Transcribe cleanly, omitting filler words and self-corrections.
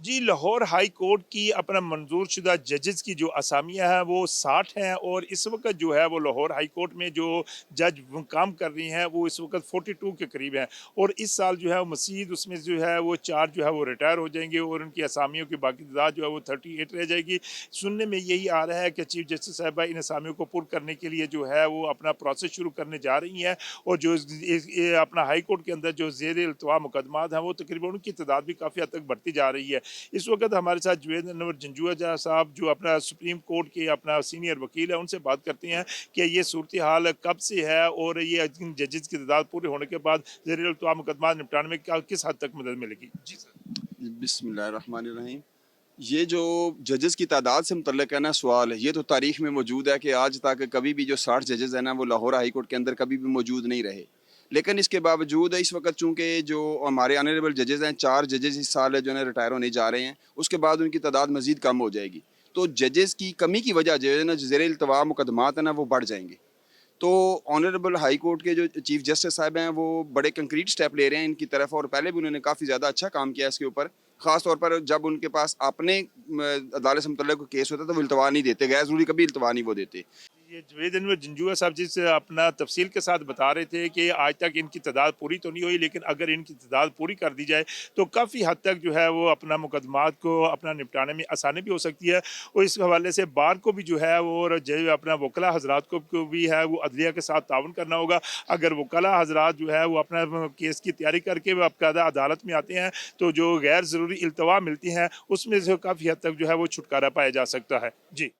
जी, Lahore high court की अपना मंजूर शुदा जजेस की जो असामियाँ हैं वो 60 हैं और इस वक़्त जो है वो लाहौर हाई कोर्ट में जो जज वो काम कर रही हैं वो इस वक़्त 42 के करीब हैं और इस साल जो है मज़ीद उसमें जो है वो 4 जो है वो रिटायर हो जाएँगे और उनकी असामियों की बाकी तादाद जो है वो 38 रह जाएगी। सुनने में यही आ रहा है कि चीफ जस्टिस साहिबा इन असामियों को पुर करने के लिए जो है वो अपना प्रोसेस शुरू करने जा रही हैं और जो ये अपना हाई कोर्ट के अंदर जो ज़ेर इल्तवा मुकदमात हैं वो तकरीबन उनकी तादाद भी काफ़ी हद तक बढ़ती जा रही है। इस वक्त हमारे साथ जुवेद अनवर जंजुआ साहब जो अपना सुप्रीम कोर्ट के अपना सीनियर वकील है उनसे बात करते हैं कि ये सूरत हाल कब से है और ये जजेस की तादाद पूरे होने के बाद ज़ेर मुकदमा निपटाने में किस हद तक मदद मिलेगी। जी सर। बिस्मिल्लाहिर्रहमानिर्रहीम। ये जो जजेस की तादाद से मुतल्लिक है ना सवाल, ये तो तारीख में मौजूद है कि आज तक कभी भी जो 60 जजेस हैं ना वो लाहौर हाई कोर्ट के अंदर कभी भी मौजूद नहीं रहे। लेकिन इसके बावजूद इस वक्त चूँकि जो हमारे ऑनरेबल जजेस हैं, 4 जजेस इस साल जो है रिटायर होने जा रहे हैं, उसके बाद उनकी तादाद मज़ीद कम हो जाएगी। तो जजेस की कमी की वजह जो है ना ज़ेर इल्तवा मुकदमात है ना वो बढ़ जाएंगे। तो ऑनरेबल हाई कोर्ट के जो चीफ जस्टिस साहब हैं वो बड़े कंक्रीट स्टेप ले रहे हैं इनकी तरफ, और पहले भी उन्होंने काफ़ी ज़्यादा अच्छा काम किया इसके ऊपर। ख़ास तौर पर जब उनके पास अपने अदालत से मुतल्लिक़ कोई केस होता है तो वो इल्तवा नहीं देते, गैर ज़रूरी कभी इल्तवा नहीं वो देते। ये जुवेद अनवर जंजुआ साहब जिस अपना तफसील के साथ बता रहे थे कि आज तक इनकी तादाद पूरी तो नहीं हुई लेकिन अगर इनकी तादाद पूरी कर दी जाए तो काफ़ी हद तक जो है वो अपना मुकदमात को अपना निपटाने में आसानी भी हो सकती है और इस हवाले से बार को भी जो है वो और जो अपना वकला हजरात को भी है वो अदलिया के साथ ताउन करना होगा। अगर वकला हजरात जो है वो अपना केस की तैयारी करके बाकायदा अदालत में आते हैं तो जो गैर ज़रूरी इल्तवा मिलती हैं उसमें से काफ़ी हद तक जो है वो छुटकारा पाया जा सकता है। जी।